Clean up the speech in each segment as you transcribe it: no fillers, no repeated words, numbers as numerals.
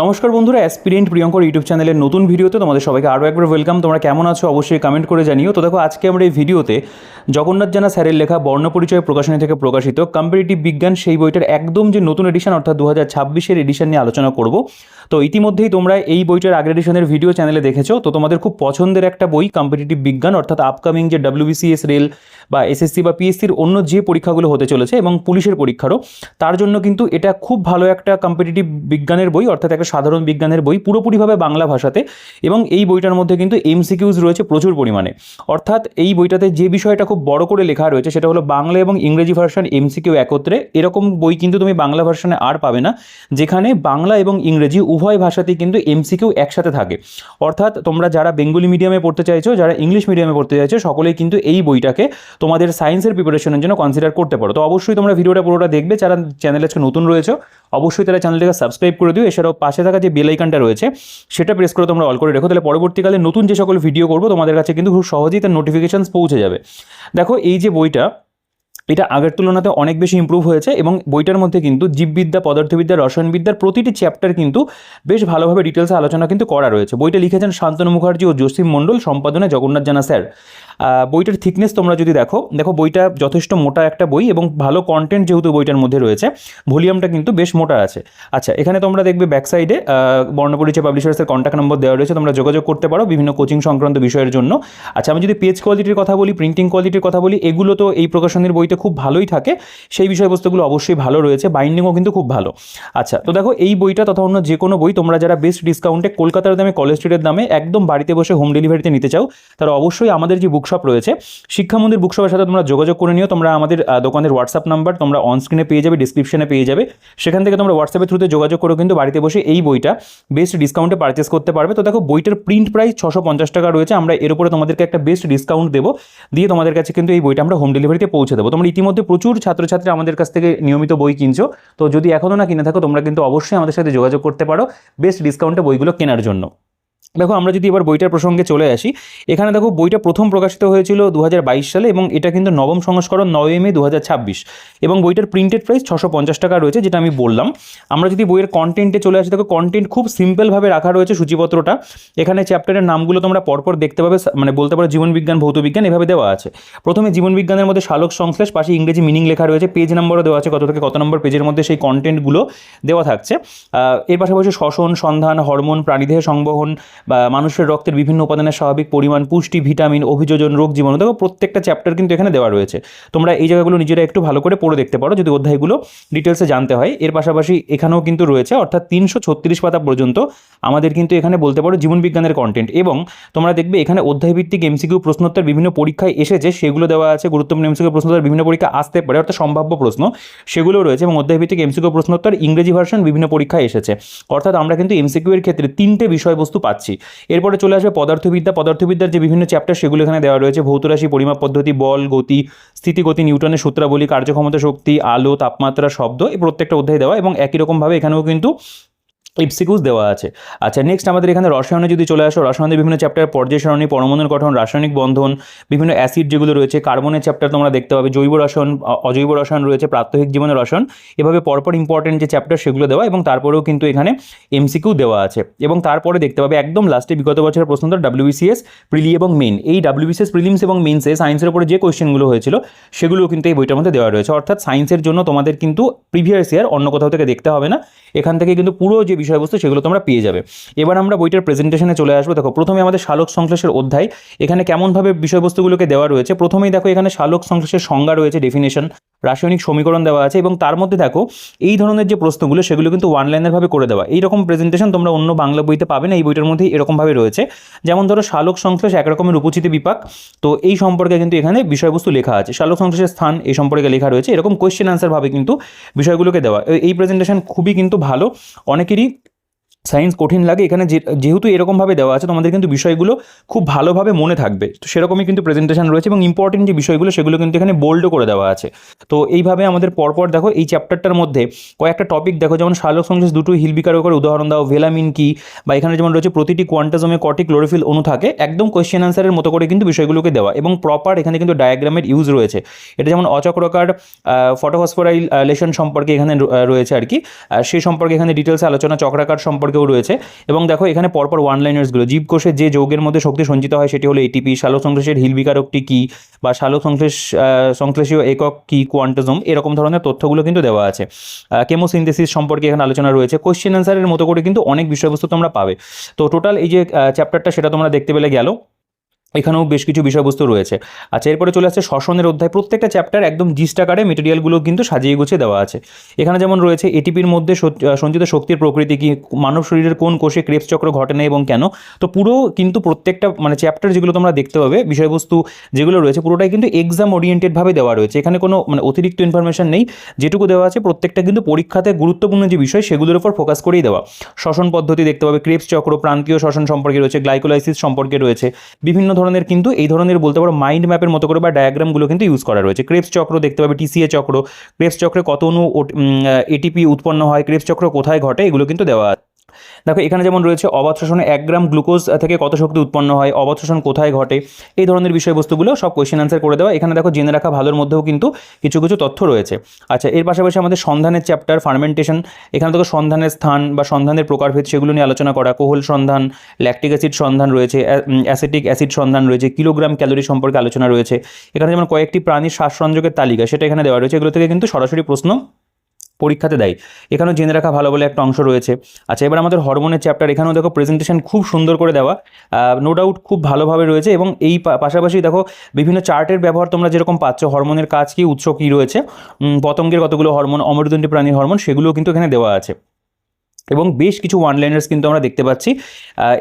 নমস্কার বন্ধুরা, aspirant Priyankar YouTube চ্যানেলের নতুন ভিডিওতে তোমাদের সবাইকে আরও একবার ওয়েলকাম। তোমরা কেমন আছো অবশ্যই কমেন্ট করে জানিও। তো দেখো, আজকে আমরা এই ভিডিওতে জগন্নাথ জানা স্যারের লেখা বর্ণপরিচয় প্রকাশনী থেকে প্রকাশিত কম্পিটিটিভ বিজ্ঞান সেই বইটার একদম যে নতুন এডিশন অর্থাৎ 2026-এর এডিশন নিয়ে আলোচনা করব। তো ইতিমধ্যেই তোমরা এই বইটার আগের এডিশনের ভিডিও চ্যানেলে দেখেছো। তো তোমাদের খুব পছন্দের একটা বই কম্পিটিটিভ বিজ্ঞান অর্থাৎ আপকামিং যে WBCS রেল বা এসএসসি বা পিএসসির অন্য যে পরীক্ষাগুলো হতে চলেছে এবং পুলিশের পরীক্ষারও, তার জন্য কিন্তু এটা খুব ভালো একটা কম্পিটিটিভ বিজ্ঞানের বই অর্থাৎ একটা সাধারণ বিজ্ঞানের বই পুরোপুরিভাবে বাংলা ভাষাতে। এবং এই বইটার মধ্যে কিন্তু এমসিকিউজ রয়েছে প্রচুর পরিমাণে। অর্থাৎ এই বইটাতে যে বিষয়টা খুব বড় করে লেখা রয়েছে সেটা হলো বাংলা এবং ইংরেজি ভার্সন এমসিকিউ একত্রে। এরকম বই কিন্তু তুমি বাংলা ভার্সনে আর পাবে না, যেখানে বাংলা এবং ইংরেজি উভয় ভাষাতেই কিন্তু এমসিকিউ একসাথে থাকে। অর্থাৎ তোমরা যারা বেঙ্গলি মিডিয়ামে পড়তে চাইছো, যারা ইংলিশ মিডিয়ামে পড়তে চাইছো, সকলেই কিন্তু এই বইটাকে তোমাদের সায়েন্সের প্রিপারেশনের জন্য কনসিডার করতে পারো। তো অবশ্যই তোমরা ভিডিওটা পুরোটা দেখবে। যারা চ্যানেলে আজকে নতুন রয়েছে অবশ্যই তারা চ্যানেলটাকে সাবস্ক্রাইব করে দিও। এছাড়াও পাশে থাকা যে বেল আইকনটা রয়েছে সেটা প্রেস করে তোমরা অল করে রেখো, তাহলে পরবর্তীকালে নতুন যে সকল ভিডিও করবো তোমাদের কাছে কিন্তু খুব সহজেই তার নোটিফিকেশনস পৌঁছে যাবে। দেখো, এই যে বইটা, এটা আগের তুলনাতে অনেক বেশি ইমপ্রুভ হয়েছে এবং বইটার মধ্যে কিন্তু জীববিদ্যা, পদার্থবিদ্যা, রসায়নবিদ্যার প্রতিটি চ্যাপ্টার কিন্তু বেশ ভালোভাবে ডিটেলসে আলোচনা কিন্তু করা রয়েছে। বইটা লিখেছেন শান্তনু মুখার্জি ও জসিম মণ্ডল, সম্পাদনায় জগন্নাথ জানা স্যার। বইটার থিকনেস তোমরা যদি দেখো বইটা যথেষ্ট মোটা একটা বই এবং ভালো কন্টেন্ট যেহেতু বইটার মধ্যে রয়েছে, ভলিউমটা কিন্তু বেশ মোটা আছে। আচ্ছা, এখানে তোমরা দেখবে ব্যাক সাইডে বর্ণপরিচয় পাবলিশার্সের কন্ট্যাক্ট নম্বর দেওয়া রয়েছে, তোমরা যোগাযোগ করতে পারো বিভিন্ন কোচিং সংক্রান্ত বিষয়ের জন্য। আচ্ছা, আমি যদি পেজ কোয়ালিটির কথা বলি, প্রিন্টিং কোয়ালিটির কথা বলি, এগুলো তো এই প্রকাশনীর বইতে খুব ভালোই থাকে। সেই বিষয়বস্তুগুলো অবশ্যই ভালো রয়েছে, বাইন্ডিংও কিন্তু খুব ভালো। আচ্ছা, তো দেখো, এই বইটা তথা অন্য যে কোনো বই তোমরা যারা বেস্ট ডিসকাউন্টে কলকাতার দামে, কলেজ স্ট্রিটের দামে একদম বাড়িতে বসে হোম ডেলিভারিতে নিতে চাও, তারা অবশ্যই আমাদের যে বুকশপ রয়েছে শিক্ষা মন্দির বুকশপের সাথে তোমরা যোগাযোগ করে নিও। তোমরা আমাদের দোকানের হোয়াটসঅ্যাপ নাম্বার তোমরা অন স্ক্রিনে পেয়ে যাবে, ডিসক্রিপশনে পেয়ে যাবে। সেখান থেকে তোমরা হোয়াটসঅ্যাপের থ্রুতে যোগাযোগ করে কিন্তু বাড়িতে বসে এই বইটা বেস্ট ডিসকাউন্টে পারচেস করতে পারবে। তো দেখো, বইটার প্রিন্ট প্রাইস 650 টাকা রয়েছে। আমরা এর উপরে তোমাদেরকে একটা বেস্ট ডিসকাউন্ট দেবো, দিয়ে তোমাদের কাছে কিন্তু এই বইটা আমরা হোম ডেলিভারিতে পৌঁছে দেবো। তোমরা ইতিমধ্যে প্রচুর ছাত্রছাত্রী আমাদের কাছ থেকে নিয়মিত বই কিনছো, তো যদি এখনও না কিনে থাকো তোমরা কিন্তু অবশ্যই আমাদের সাথে যোগাযোগ করতে পারো বেস্ট ডিসকাউন্টে বইগুলো কেনার জন্য। দেখো, আমরা যদি এবার বইটার প্রসঙ্গে চলে আসি, এখানে দেখো বইটা প্রথম প্রকাশিত হয়েছিল 2022 সালে এবং এটা কিন্তু নবম সংস্করণ 9 মে 2026 এবং বইটার প্রিন্টেড প্রাইস 650 টাকা রয়েছে, যেটা আমি বললাম। আমরা যদি বইয়ের কন্টেন্টে চলে আসি, দেখো কন্টেন্ট খুব সিম্পলভাবে রাখা রয়েছে সূচিপত্রটা। এখানে চ্যাপ্টারের নামগুলো তোমরা পরপর দেখতে পাবে, মানে বলতে পারো জীবনবিজ্ঞান, ভৌতবিজ্ঞান এভাবে দেওয়া আছে। প্রথমে জীবনবিজ্ঞানের মধ্যে সালোক সংশ্লেষ, পাশে ইংরেজি মিনিং লেখা রয়েছে, পেজ নাম্বারও দেওয়া আছে, কত থেকে কত নম্বর পেজের মধ্যে সেই কন্টেন্টগুলো দেওয়া থাকছে। এর পাশাপাশি শ্বসন, সন্ধান, হরমোন, প্রাণীদেহে সংবহন বা মানুষের রক্তের বিভিন্ন উপাদানের স্বাভাবিক পরিমাণ, পুষ্টি, ভিটামিন, অভিযোজন, রোগ জীবাণু, দেখো প্রত্যেকটা চ্যাপ্টার কিন্তু এখানে দেওয়া রয়েছে। তোমরা এই জায়গাগুলো নিজেরা একটু ভালো করে পড়ে দেখতে পারো যদি অধ্যায়গুলো ডিটেলসে জানতে হয়। এর পাশাপাশি এখানেও কিন্তু রয়েছে, অর্থাৎ 336 পাতা পর্যন্ত আমাদের কিন্তু এখানে বলতে পারো জীবনবিজ্ঞানের কন্টেন্ট। এবং তোমরা দেখবে এখানে অধ্যায়ভিত্তিক এমসিকিউ প্রশ্নোত্তর বিভিন্ন পরীক্ষায় এসেছে সেগুলো দেওয়া আছে, গুরুত্বপূর্ণ এমসিকিউ প্রশ্নোত্তর বিভিন্ন পরীক্ষা আসতে পারে অর্থাৎ সম্ভাব্য প্রশ্ন সেগুলো রয়েছে, এবং অধ্যায়ভিত্তিক এমসিকিউ প্রশ্নোত্তর ইংরেজি ভার্সন বিভিন্ন পরীক্ষায় এসেছে। অর্থাৎ আমরা কিন্তু এমসিকিউ এর ক্ষেত্রে 3টে বিষয়বস্তু পাচ্ছি। এরপরে চলে আসবে পদার্থবিদ্যার যে বিভিন্ন চ্যাপ্টার সেগুলো এখানে দেওয়া রয়েছে, ভৌতরাশি, পরিমাপ পদ্ধতি, বল, গতি, স্থিতিগতি, নিউটনের সূত্রাবলী, কার্যক্ষমতা, শক্তি, আলো, তাপমাত্রা, শব্দ, এই প্রত্যেকটা অধ্যায় দেওয়া এবং একই রকমভাবে এখানেও কিন্তু এমসিকিউজ দেওয়া আছে। আচ্ছা, নেক্সট আমাদের এখানে রসায়নে যদি চলে আসো, রসায়নের বিভিন্ন চ্যাপ্টার, পর্যায় সারণী, পরমাণুর গঠন, রাসায়নিক বন্ধন, বিভিন্ন অ্যাসিড যেগুলো রয়েছে, কার্বনের চ্যাপ্টার তোমরা দেখতে পাবে, জৈব রসায়ন, অজৈব রসায়ন রয়েছে, প্রাত্যহিক জীবনের রসায়ন, এভাবে পরপর ইম্পর্টেন্ট যে চ্যাপ্টার সেগুলো দেওয়া এবং তারপরেও কিন্তু এখানে এমসিকিউ দেওয়া আছে। এবং তারপরে দেখতে পাবে একদম লাস্টে বিগত বছরের প্রশ্নোত্তর WBCS প্রিলি এবং মেইন। এই WBCS প্রিলিমস এবং মেইনসে সায়েন্সের উপরে যে কোয়েশ্চেনগুলো হয়েছিল সেগুলোও কিন্তু এই বইটার মধ্যে দেওয়া রয়েছে। অর্থাৎ সায়েন্সের জন্য তোমাদের কিন্তু প্রিভিয়াস ইয়ার অন্য কোথাও থেকে দেখতে হবে না, এখান থেকে কিন্তু পুরো যে বিষয়বস্তু সেগুলো তোমরা পেয়ে যাবে। এবার আমরা বইটার প্রেজেন্টেশনে চলে আসবো। দেখো, প্রথমে আমাদের সালোক সংশ্লেষের অধ্যায়, এখানে কেমনভাবে বিষয়বস্তুগুলোকে দেওয়া রয়েছে। প্রথমেই দেখো এখানে সালোক সংশ্লেষের সংজ্ঞা রয়েছে, ডেফিনেশন, রাসায়নিক সমীকরণ দেওয়া আছে এবং তার মধ্যে দেখো এই ধরনের যে প্রশ্নগুলো সেগুলো কিন্তু ওয়ান লাইনের ভাবে করে দেওয়া। এইরকম প্রেজেন্টেশন তোমরা অন্য বাংলা বইতে পাবে না, এই বইটার মধ্যেই এরকমভাবে রয়েছে। যেমন ধরো সালোক সংশ্লেষ এক রকমের উপচিতি বিপাক, তো এই সম্পর্কে কিন্তু এখানে বিষয়বস্তু লেখা আছে। সালোক সংশ্লেষের স্থান এই সম্পর্কে লেখা রয়েছে, এরকম কোয়েশ্চেন আনসার ভাবে কিন্তু বিষয়গুলোকে দেওয়া। এই প্রেজেন্টেশন খুবই কিন্তু ভালো। অনেকেরই সায়েন্স কঠিন লাগে, এখানে যেহেতু এরকমভাবে দেওয়া আছে তোমাদের কিন্তু বিষয়গুলো খুব ভালোভাবে মনে থাকবে, তো সেরকমই কিন্তু প্রেজেন্টেশন রয়েছে এবং ইম্পর্টেন্ট যে বিষয়গুলো সেগুলো কিন্তু এখানে বোল্ডও করে দেওয়া আছে। তো এইভাবে আমাদের পরপর দেখো এই চ্যাপ্টারটার মধ্যে কয়েকটা টপিক দেখো, যেমন সালোক সংশ্লেষ দুটো হিলবিকারকের উদাহরণ দাও, ভেলামিন কি, বা এখানে যেমন রয়েছে প্রতিটি কোয়ান্টাজমে কটি ক্লোরোফিল অণু থাকে, একদম কোয়েশ্চেন আনসারের মতো করে কিন্তু বিষয়গুলোকে দেওয়া এবং প্রপার এখানে কিন্তু ডায়াগ্রামের ইউজ রয়েছে। এটা যেমন অচক্রাকার ফটোফসফোরাইলেশন সম্পর্কে এখানে রয়েছে আর কি, সেই সম্পর্কে এখানে ডিটেলসে আলোচনা, চক্রাকার সম্পর্কে সম্পর্কেও রয়েছে। এবং দেখো এখানে পরপর ওয়ান লাইনার্সগুলো, জীবকোষে যে যৌগের মধ্যে শক্তি সঞ্চিত হয় সেটি হলো এটিপি, সালোক সংশ্লেষের হিল বিকারকটি কী, বা সালোক সংশ্লেষীয় একক কী, কোয়ান্টিজম, এরকম ধরনের তথ্যগুলো কিন্তু দেওয়া আছে। কেমোসিনথেসিস সম্পর্কে এখানে আলোচনা রয়েছে। কোশ্চেন অ্যান্সারের মতো করে কিন্তু অনেক বিষয়বস্তু তোমরা পাবে। তো টোটাল এই যে চ্যাপ্টারটা সেটা তোমরা দেখতে পেলে গেল, এখানেও বেশ কিছু বিষয়বস্তু রয়েছে। আচ্ছা, এরপরে চলে আসছে শ্বসনের অধ্যায়। প্রত্যেকটা চ্যাপ্টার একদম জিস্ট আকারে মেটেরিয়ালগুলো কিন্তু সাজিয়ে গুছিয়ে দেওয়া আছে। এখানে যেমন রয়েছে এটিপির মধ্যে সঞ্চিত শক্তির প্রকৃতি কি, মানব শরীরের কোন কোষে ক্রেবস চক্র ঘটে না এবং কেন। তো পুরো কিন্তু প্রত্যেকটা মানে চ্যাপ্টার যেগুলো তোমরা দেখতে পাবে, বিষয়বস্তু যেগুলো রয়েছে পুরোটাই কিন্তু এক্সাম ওরিয়েন্টেডভাবে দেওয়া রয়েছে। এখানে কোনো মানে অতিরিক্ত ইনফরমেশন নেই, যেটুকু দেওয়া আছে প্রত্যেকটা কিন্তু পরীক্ষাতে গুরুত্বপূর্ণ যে বিষয় সেগুলোর উপর ফোকাস করেই দেওয়া। শ্বসন পদ্ধতি দেখতে পাবে, ক্রেবস চক্র, প্রান্তীয় শ্বসন সম্পর্কে রয়েছে, গ্লাইকোলাইসিস সম্পর্কে রয়েছে, বিভিন্ন ধরনের কিন্তু এই ধরনের বলতে পারো মাইন্ড ম্যাপের মতো করে বা ডায়াগ্রামগুলো কিন্তু ইউজ করা রয়েছে। ক্রেবস চক্র দেখতে পাবে, টিসিএ চক্র, ক্রেবস চক্রে কত অণু এটিপি উৎপন্ন হয়, ক্রেবস চক্র কোথায় ঘটে, এগুলো কিন্তু দেওয়া আছে। দেখো এখানে যেমন রয়েছে অবাধ শোষণে 1 গ্রাম গ্লুকোজ থেকে কত শক্তি উৎপন্ন হয়, অবাধ শোষণ কোথায় ঘটে, এই ধরনের বিষয়বস্তুগুলো সব কোয়েশ্চেন আনসার করে দেওয়া। এখানে দেখো জেনে রাখা ভালোর মধ্যেও কিন্তু কিছু কিছু তথ্য রয়েছে। আচ্ছা, এর পাশাপাশি আমাদের সন্ধানের চ্যাপ্টার, ফার্মেন্টেশন, এখানে দেখো সন্ধানের স্থান বা সন্ধানের প্রকারভেদ সেগুলো নিয়ে আলোচনা করা, কোহল সন্ধান, ল্যাকটিক অ্যাসিড সন্ধান রয়েছে, অ্যাসিটিক অ্যাসিড সন্ধান রয়েছে, কিলোগ্রাম ক্যালোরি সম্পর্কে আলোচনা রয়েছে। এখানে যেমন কয়েকটি প্রাণীর শ্বাসরঞ্জকের তালিকা সেটা এখানে দেওয়া রয়েছে, এগুলো থেকে কিন্তু সরাসরি প্রশ্ন পরীক্ষাতে দেয়, এখানেও জেনে রাখা ভালো বলে একটা অংশ রয়েছে। আচ্ছা, এবার আমাদের হরমোনের চ্যাপ্টার, এখানেও দেখো প্রেজেন্টেশন খুব সুন্দর করে দেওয়া, নো ডাউট খুব ভালোভাবে রয়েছে। এবং এই পাশাপাশি দেখো বিভিন্ন চার্টের ব্যবহার তোমরা যেরকম পাচ্ছ, হরমোনের কাজ কী, উৎস কী রয়েছে, পতঙ্গের কতগুলো হরমোন, অমেরুদণ্ডী প্রাণীর হরমোন, সেগুলোও কিন্তু এখানে দেওয়া আছে। এবং বেশ কিছু ওয়ান লাইনার্স কিন্তু আমরা দেখতে পাচ্ছি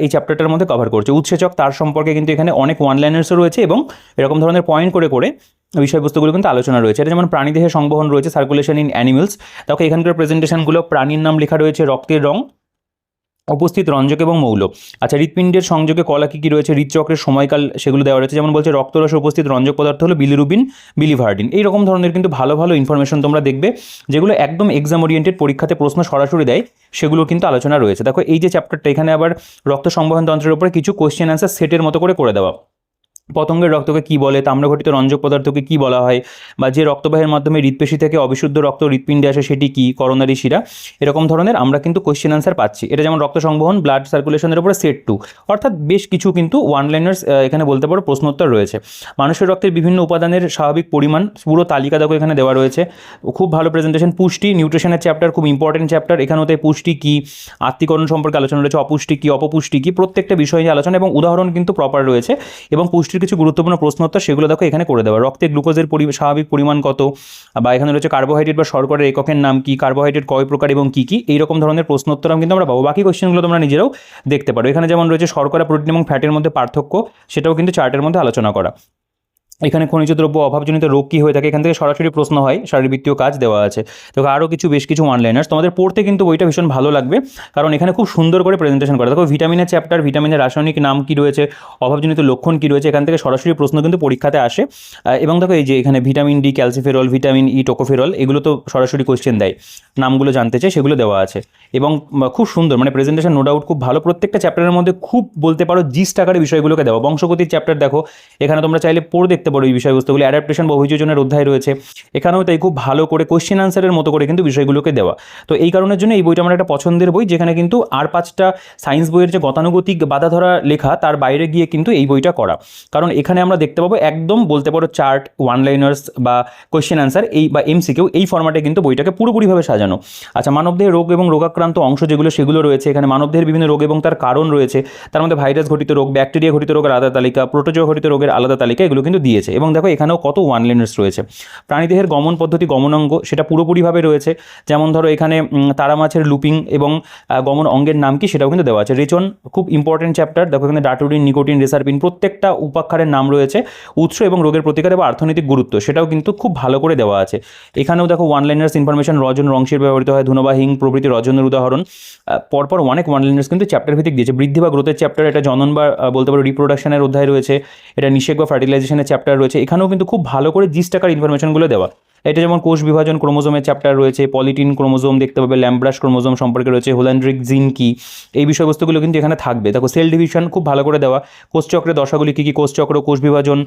এই চ্যাপ্টারটার মধ্যে কভার করছে। উৎসেচক তার সম্পর্কে কিন্তু এখানে অনেক ওয়ান লাইনার্সও রয়েছে এবং এরকম ধরনের পয়েন্ট করে করে বিষয়বস্তুগুলো কিন্তু আলোচনা রয়েছে। এটা যেমন প্রাণীদেহে সংবহন রয়েছে, সার্কুলেশন ইন অ্যানিমেলস। দেখো এখানকার প্রেজেন্টেশনগুলো, প্রাণীর নাম লেখা রয়েছে, রক্তের রং, উপস্থিত রঞ্জক এবং মৌল। আচ্ছা, হৃৎপিণ্ডের সংযোগে কলা কী কী রয়েছে, হৃদচক্রের সময়কাল সেগুলো দেওয়া রয়েছে। যেমন বলছে রক্তরসে উপস্থিত রঞ্জক পদার্থ হলো বিলিরুবিন, বিলিভার্ডিন। এইরকম ধরনের কিন্তু ভালো ভালো ইনফরমেশন তোমরা দেখবে, যেগুলো একদম এক্সাম ওরিয়েন্টেড, পরীক্ষাতে প্রশ্ন সরাসরি দেয়, সেগুলো কিন্তু আলোচনা রয়েছে। দেখো এই যে চ্যাপ্টারটা, এখানে আবার রক্ত সংবহন তন্ত্রের উপরে কিছু কোয়েশ্চেন অ্যান্সার সেটের মতো করে দেওয়া। পতঙ্গের রক্তকে কী বলে, তাম্রঘটিত রঞ্জক পদার্থকে কী বলা হয়, বা যে রক্তবাহের মাধ্যমে হৃৎপেশি থেকে অবিশুদ্ধ রক্ত হৃৎপিণ্ডে আসে সেটি কী, করোনারি শিরা, এরকম ধরনের আমরা কিন্তু কোয়েশ্চেন অ্যান্সার পাচ্ছি। এটা যেমন রক্ত সংবহন, ব্লাড সার্কুলেশনের উপরে সেট 2, অর্থাৎ বেশ কিছু কিন্তু ওয়ান লাইনার্স এখানে বলতে পারো প্রশ্নোত্তর রয়েছে। মানুষের রক্তের বিভিন্ন উপাদানের স্বাভাবিক পরিমাণ পুরো তালিকা দেখো এখানে দেওয়া রয়েছে, খুব ভালো প্রেজেন্টেশন। পুষ্টি, নিউট্রিশনের চ্যাপ্টার, খুব ইম্পর্টেন্ট চ্যাপ্টার। এখানেও তাই পুষ্টি কী, আত্মীকরণ সম্পর্কে আলোচনা রয়েছে, অপুষ্টি কী, অপপুষ্টি কী, প্রত্যেকটা বিষয় নিয়ে আলোচনা এবং উদাহরণ কিন্তু প্রপার রয়েছে। এবং পুষ্টির কিছু গুরুত্বপূর্ণ প্রশ্নোত্তর সেগুলো দেখো এখানে করে দেওয়া। রক্তে গ্লুকোজের স্বাভাবিক পরিমাণ কত, বা এখানে রয়েছে কার্বোহাইড্রেট বা শর্করার এককের নাম কি, কার্বোহাইড্রেট কয় প্রকার এবং কী কী, এইরকম ধরনের প্রশ্নোত্তর কিন্তু আমরা পাবো। বাকি কোয়েশ্চেনগুলো তোমরা নিজেরাও দেখতে পারো। এখানে যেমন রয়েছে শর্করা, প্রোটিন এবং ফ্যাটের মধ্যে পার্থক্য, সেটাও কিন্তু চার্টের মধ্যে আলোচনা করা। এখানে খনিজ দ্রব্য অভাবজনিত রোগ কী হয়ে থাকে, এখান থেকে সরাসরি প্রশ্ন হয়, শারীরবৃত্তীয় কাজ দেওয়া আছে। তো আরও বেশ কিছু ওয়ান লাইনার্স তোমাদের পড়তে কিন্তু বইটা ভীষণ ভালো লাগবে, কারণ এখানে খুব সুন্দর করে প্রেজেন্টেশন করা। দেখো ভিটামিনের চ্যাপ্টার, ভিটামিনের রাসায়নিক নাম কী রয়েছে, অভাবজনিত লক্ষণ কী রয়েছে, এখান থেকে সরাসরি প্রশ্ন কিন্তু পরীক্ষাতে আসে। এবং দেখো এই যে এখানে vitamin D, calciferol, vitamin E, tocopherol, এগুলো তো সরাসরি কোয়েশ্চেন দেয়, নামগুলো জানতে চাই, সেগুলো দেওয়া আছে। এবং খুব সুন্দর মানে প্রেজেন্টেশন, নো ডাউট খুব ভালো। প্রত্যেকটা চ্যাপ্টারের মধ্যে খুব বলতে পারো জিস্ট আকারে বিষয়গুলোকে দেওয়া। বংশগতির চ্যাপ্টার দেখো, এখানে তোমরা চাইলে পড়ে দেখতে পারো এই বিষয়বস্তুগুলো। অ্যাডাপ্টেশন বা অভিযোজনের অধ্যায় রয়েছে, এখানেও তাই খুব ভালো করে কোয়েশ্চেন আনসারের মতো করে কিন্তু বিষয়গুলোকে দেওয়া। তো এই কারণের জন্য এই বইটা আমার একটা পছন্দের বই, যেখানে কিন্তু আর 5টা সায়েন্স বইয়ের যে গতানুগতিক বাধা ধরা লেখা তার বাইরে গিয়ে কিন্তু এই বইটা করা। কারণ এখানে আমরা দেখতে পাবো একদম বলতে পারো চার্ট, ওয়ান লাইনার্স বা কোয়েশ্চেন আনসার এই বা এমসিকিউ, এই ফরম্যাটে কিন্তু বইটাকে পুরোপুরিভাবে সাজানো। আচ্ছা, মানবদেহের রোগ এবং রোগাক্রান্ত অংশ যেগুলো সেগুলো রয়েছে এখানে। মানবদেহের বিভিন্ন রোগ এবং তার কারণ রয়েছে, তার মধ্যে ভাইরাস ঘটিত রোগ, ব্যাকটেরিয়া ঘটিত রোগের আলাদা তালিকা, প্রোটোজোয়া ঘটিত রোগের আলাদা তালিকা, এগুলো কিন্তু দিয়েছে। এবং দেখো এখানেও কত ওয়ান লাইনার্স রয়েছে। প্রাণীদেহের গমন পদ্ধতি, গমনাঙ্গ সেটা পুরোপুরিভাবে রয়েছে। যেমন ধরো এখানে তারা মাছের লুপিং এবং গমন অঙ্গের নাম কি সেটাও কিন্তু দেওয়া আছে। রেচন খুব ইম্পর্টেন্ট চ্যাপ্টার, দেখো এখানে ডাটোডিন, নিকোটিন, রেসারপিন, প্রত্যেকটা উপাক্ষারের নাম রয়েছে। উৎস এবং রোগের প্রতিকার এবং অর্থনৈতিক গুরুত্ব সেটাও কিন্তু খুব ভালো করে দেওয়া আছে। এখানেও দেখো ওয়ান লাইনার্স ইনফরমেশন, রজন রংশীর ব্যবহৃত হয়, ধুনো বা হিং প্রভৃতি রজনের উদাহরণ। পরপর অনেক ওয়ান লাইনার্স কিন্তু চ্যাপ্টার ভিত্তিক দিয়েছে। বৃদ্ধি বা গ্রোথের চ্যাপ্টার, এটা জনন বা বলতে পারো রিপ্রোডাকশনের অধ্যায় রয়েছে। এটা নিষেক বা ফার্টিলাইজেশনের চ্যাপ্টার রয়েছে। এখানেও কিন্তু খুব ভালো করে জিস্ট আকার ইনফরমেশনগুলো দেওয়া। এটা যেমন কোষ বিভাজন, ক্রোমোজোমের চ্যাপ্টার রয়েছে, পলিটিন ক্রোমোজোম দেখতে পাবে, ল্যাম্ব্রাস ক্রোমোজোম সম্পর্কে রয়েছে, হোল্যান্ড্রিক জিন কি, এই বিষয়বস্তুগুলো কিন্তু এখানে থাকবে। দেখো সেল ডিভিশন খুব ভালো করে দেওয়া, কোষচক্রের দশাগুলি কী কী, কোষচক্র, কোষ বিভাজন,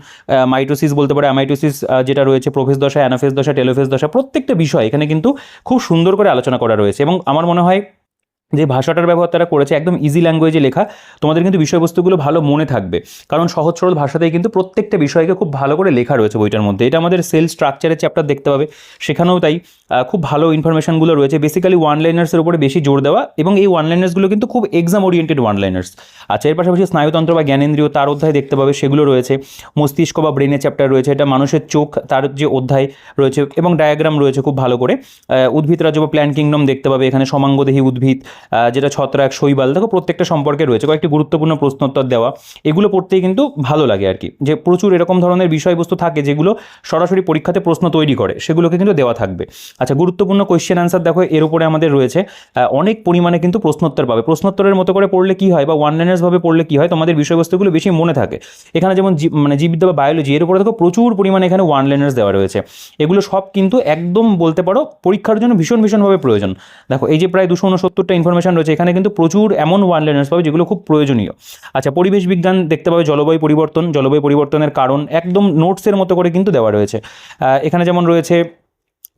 মাইটোসিস বলতে পারে, অ্যামাইটোসিস যেটা রয়েছে, প্রোফেজ দশা, অ্যানাফেজ দশা, টেলোফেজ দশা, প্রত্যেকটা বিষয় এখানে কিন্তু খুব সুন্দর করে আলোচনা করা রয়েছে। এবং আমার মনে হয় যে ভাষাটার ব্যবহার তারা করেছে একদম ইজি ল্যাঙ্গুয়েজে লেখা, তোমাদের কিন্তু বিষয়বস্তুগুলো ভালো মনে থাকবে, কারণ সহজ সরল ভাষাতেই কিন্তু প্রত্যেকটা বিষয়কে খুব ভালো করে লেখা রয়েছে বইটার মধ্যে। এটা আমাদের সেল স্ট্রাকচারের চ্যাপ্টার দেখতে পাবে, সেখানেও তাই খুব ভালো ইনফরমেশনগুলো রয়েছে। বেসিক্যালি ওয়ান লাইনার্সের উপরে বেশি জোর দেওয়া, এবং এই ওয়ান লাইনার্সগুলো কিন্তু খুব এক্সাম ওরিয়েন্টেড ওয়ান লাইনার্স। আচ্ছা, এর পাশাপাশি স্নায়ুতন্ত্র বা জ্ঞানেন্দ্রীয় তার অধ্যায় দেখতে পাবে, সেগুলো রয়েছে। মস্তিষ্ক বা ব্রেনের চ্যাপ্টার রয়েছে, এটা মানুষের চোখ তার যে অধ্যায় রয়েছে, এবং ডায়াগ্রাম রয়েছে খুব ভালো করে। উদ্ভিদ রাজ্য বা প্ল্যান্ট কিংডম দেখতে পাবে, এখানে সমাঙ্গদেহী উদ্ভিদ, যেটা ছত্রাক, শৈবাল, দেখো প্রত্যেকটা সম্পর্কে রয়েছে কয়েকটি গুরুত্বপূর্ণ প্রশ্নোত্তর দেওয়া। এগুলো পড়তেই কিন্তু ভালো লাগে আর কি, যে প্রচুর এরকম ধরনের বিষয়বস্তু থাকে যেগুলো সরাসরি পরীক্ষাতে প্রশ্ন তৈরি করে, সেগুলোকে কিন্তু দেওয়া থাকবে। আচ্ছা, গুরুত্বপূর্ণ কোয়েশ্চেন আনসার দেখো এর উপরে আমাদের রয়েছে, অনেক পরিমাণে কিন্তু প্রশ্নোত্তর পাবে। প্রশ্নোত্তরের মতো করে পড়লে কি হয়, বা ওয়ান লাইনার্স ভাবে পড়লে কি হয়, তোমাদের বিষয়বস্তুগুলো বেশি মনে থাকে। এখানে যেমন জীববিদ্যা বা বায়োলজি, এর উপরে দেখো প্রচুর পরিমাণে এখানে ওয়ান লাইনার্স দেওয়া রয়েছে। এগুলো সব কিন্তু একদম বলতে পারো পরীক্ষার জন্য ভীষণভাবে প্রয়োজন। দেখো এই যে প্রায় 269টা ইনফরমেশন রয়েছে, এখানে কিন্তু প্রচুর এমন ওয়ান লাইনার্স পাবে যেগুলো খুব প্রয়োজনীয়। আচ্ছা, পরিবেশ বিজ্ঞান দেখতে পাবে, জলবায়ু পরিবর্তনের কারণ একদম নোটসের মতো করে কিন্তু দেওয়া রয়েছে। এখানে যেমন রয়েছে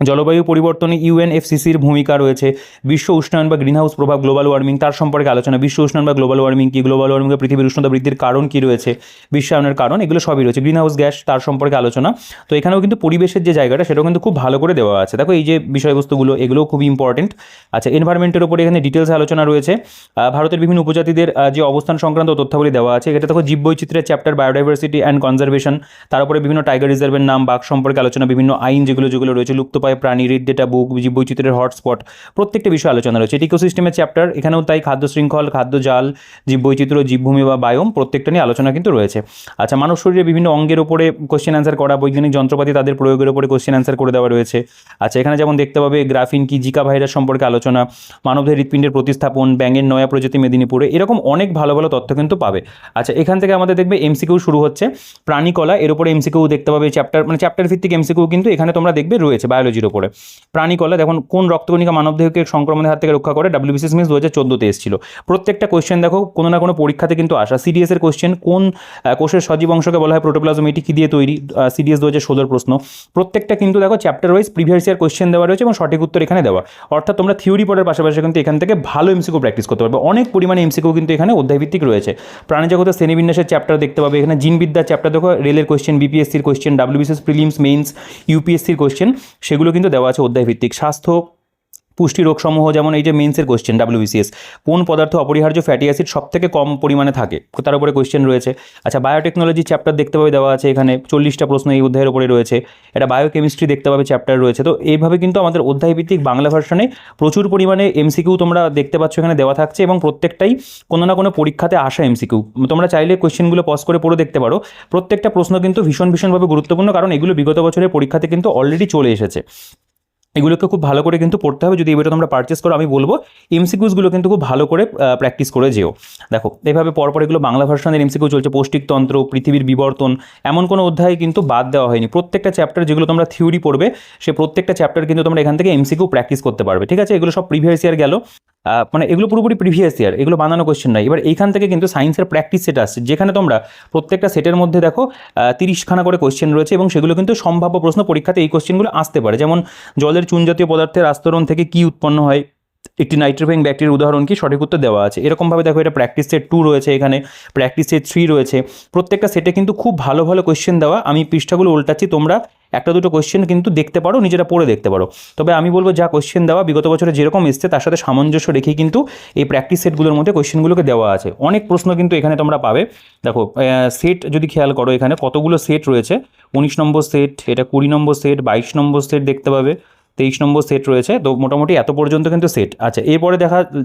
জলবায়ু পরিবর্তনে ইউএনএফসিসির ভূমিকা রয়েছে, বিশ্ব উষ্ণায়ন বা গ্রিনহাউস প্রভাব, গ্লোবাল ওয়ার্মিং তার সম্পর্কে আলোচনা, বিশ্ব উষ্ণায়ন বা গ্লোবাল ওয়ার্মিং কি, গ্লোবাল ওয়ার্মিংয়ে পৃথিবীর উষ্ণতা বৃদ্ধির কারণ কি রয়েছে, বিশ্বায়নের কারণ, এগুলো সবই রয়েছে। গ্রিনহাউস গ্যাস তার সম্পর্কে আলোচনা। তো এখানেও কিন্তু পরিবেশের যে জায়গাটা সেটাও কিন্তু খুব ভালো করে দেওয়া আছে। দেখো এই যে বিষয়বস্তুগুলো, এগুলোও খুবই ইম্পর্টেন্ট। আচ্ছা, এনভায়রনমেন্টের উপরে এখানে ডিটেলস আলোচনা রয়েছে। ভারতের বিভিন্ন উপজাতিদের যে অবস্থান সংক্রান্ত তথ্যাবলী দেওয়া আছে। এটা দেখো জীববৈচিত্র্যের চ্যাপ্টার, বায়োডাইভার্সিটি অ্যান্ড কনজারভেশন, তার উপরে বিভিন্ন টাইগার রিজার্ভের নাম, বাঘ সম্পর্কে আলোচনা, বিভিন্ন আইন যেগুলো রয়েছে, লুপ্তপ্রায় প্রাণী, রেড ডেটা বুক, জীববৈচিত্র্যের হটস্পট, প্রত্যেকটা বিষয় আলোচনা রয়েছে। ইকোসিস্টেমের চ্যাপ্টার, এখানেও তাই খাদ্য শৃঙ্খল, খাদ্য জাল, জীববৈচিত্র্য, জীবভূমি বা বায়োম, প্রত্যেকটা নিয়ে আলোচনা কিন্তু রয়েছে। আচ্ছা, মানব শরীরে বিভিন্ন অঙ্গের উপরে কোশ্চেন অ্যান্সার করা, বৈজ্ঞানিক যন্ত্রপাতি তাদের প্রয়োগের উপরে কোশ্চেন অ্যান্সার করে দেওয়া রয়েছে। আচ্ছা, এখানে যেমন দেখতে পাবে গ্রাফিন কি, জিকা ভাইরাস সম্পর্কে আলোচনা, মানবদেহের হৃৎপিণ্ডের প্রতিস্থাপন, ব্যাঙের নয়া প্রজাতি মেদিনীপুরে, এরকম অনেক ভালো তথ্য কিন্তু পাবে। আচ্ছা, এখান থেকে আমাদের দেখবে এমসিকিউ শুরু হচ্ছে। প্রাণীকলা, এর উপরে এমসিকিউ দেখতে পাবে, চ্যাপ্টার ভিত্তিক এমসিকিউ কিন্তু এখানে তোমরা দেখবে রয়েছে বায়োলজির উপরে। প্রাণীকলা, দেখুন কোন রক্তকণিকা মানবদেহকে সংক্রমণের হাত থেকে রক্ষা করে, WBCS মিস 2014-তে এসেছিল। প্রত্যেকটা কোয়েশ্চেন দেখো কোনো না কোনো পরীক্ষাতে কিন্তু আসা। সিডিএস এর কোয়েশ্চেন, কোন কোষের সজীব অংশকে বলা হয় প্রোটোপ্লাজম, এটি কি দিয়ে তৈরি, সিডিএস 2016 প্রশ্ন। প্রত্যেকটা কিন্তু দেখো chapter wise previous year question দেওয়া রয়েছে এবং সঠিক উত্তর এখানে দেওয়া। অর্থাৎ তোমরা থিওরি পড়ার পাশাপাশি কিন্তু এখান থেকে ভালো এমসিকিউ প্র্যাকটিস করতে পারবে। অনেক পরিমাণে এমসিকিউ কিন্তু এখানে অধ্যায়ভিত্তিক রয়েছে। প্রাণীজগতের শ্রেণীবিন্যাসের চ্যাপ্টার দেখতে পাবে, এখানে জিনবিদ্যার চ্যাপ্টার দেখো, রেলের কোয়েশ্চেন, বিপিএসসির কোয়েশ্চেন, WBCS প্রিলিমস মেইনস, ইউপিএসসির কোয়েশ্চেন, সেগুলো কিন্তু দেওয়া আছে অধ্যায়ভিত্তিক। স্বাস্থ্য পুষ্টি রোগসমূহ, যেমন এই যে মেন্সের কোয়েশ্চেন WBCS, কোন পদার্থ অপরিহার্য ফ্যাটি অ্যাসিড সব থেকে কম পরিমাণে থাকে, তার উপরে কোয়েশ্চেন রয়েছে। আচ্ছা, বায়োটেকনোলজি চ্যাপ্টার দেখতে পাবে দেওয়া আছে, এখানে 40টা প্রশ্ন এই অধ্যায়ের উপরে রয়েছে। এটা বায়োকেমিস্ট্রি দেখতে পাবে চ্যাপ্টার রয়েছে। তো এইভাবে কিন্তু আমাদের অধ্যায়ভিত্তিক বাংলা ভার্সনে প্রচুর পরিমাণে এমসিকিউ তোমরা দেখতে পাচ্ছ এখানে দেওয়া থাকছে, এবং প্রত্যেকটাই কোনো না কোনো পরীক্ষাতে আসা এমসিকিউ। তোমরা চাইলে কোয়েশ্চেনগুলো পজ করে পড়ে দেখতে পারো। প্রত্যেকটা প্রশ্ন কিন্তু ভীষণভাবে গুরুত্বপূর্ণ, কারণ এগুলো বিগত বছরের পরীক্ষাতে কিন্তু অলরেডি চলে এসেছে। এগুলোকে খুব ভালো করে কিন্তু পড়তে হবে। যদি এবারে তোমরা পারচেস করো, আমি বলবো এমসিকিউসগুলো কিন্তু খুব ভালো করে প্র্যাকটিস করে যেও। দেখো এইভাবে পরপর এগুলো বাংলা ভার্সনের এমসিকিউ চলছে। পৌষ্টিকতন্ত্র, পৃথিবীর বিবর্তন, এমন কোনো অধ্যায় কিন্তু বাদ দেওয়া হয়নি। প্রত্যেকটা চ্যাপ্টার যেগুলো তোমরা থিওরি পড়বে, সে প্রত্যেকটা চ্যাপ্টার কিন্তু তোমরা এখান থেকে এমসিকিউ প্র্যাকটিস করতে পারবে। ঠিক আছে, এগুলো সব প্রিভিয়াস ইয়ার গেল, মানে এগুলো পুরোপুরি প্রিভিয়াস ইয়ার, এগুলো বানানো কোয়েশ্চেন নয়। এবার এইখান থেকে কিন্তু সায়েন্সের প্র্যাকটিস সেট আসছে, যেখানে তোমরা প্রত্যেকটা সেটের মধ্যে দেখো 30খানা করে কোয়েশ্চেন রয়েছে, এবং সেগুলো কিন্তু সম্ভাব্য প্রশ্ন পরীক্ষাতে এই কোয়েশ্চেনগুলো আসতে পারে। যেমন জলের চুন জাতীয় পদার্থের আস্তরণ থেকে কি উৎপন্ন হয়, একটি নাইট্রোফেনিক ব্যাকটেরিয়ার উদাহরণ কি, সঠিক উত্তর দেওয়া আছে। এরকমভাবে দেখো এটা প্র্যাকটিস সেট 2 রয়েছে, এখানে প্র্যাকটিস সেট 3 রয়েছে। প্রত্যেকটা সেটে কিন্তু খুব ভালো কোয়েশ্চেন দেওয়া। আমি পৃষ্ঠাগুলো উল্টাচ্ছি, তোমরা একটা দুটো কোয়েশ্চেন কিন্তু দেখতে পারো, নিজেরা পড়ে দেখতে পারো। তবে আমি বলবো যা কোয়েশ্চেন দেওয়া বিগত বছরে যেরকম এসছে তার সাথে সামঞ্জস্য রেখেই কিন্তু এই প্র্যাকটিস সেটগুলোর মধ্যে কোয়েশ্চেনগুলোকে দেওয়া আছে। অনেক প্রশ্ন কিন্তু এখানে তোমরা পাবে। দেখো সেট যদি খেয়াল করো, এখানে কতগুলো সেট রয়েছে, 19 নম্বর সেট, এটা 20 নম্বর সেট, 22 নম্বর সেট দেখতে পাবে, 23 নম্বর সেট রয়েছে। তো মোটামুটি এত পর্যন্ত কিন্তু সেট। আচ্ছা, এরপরে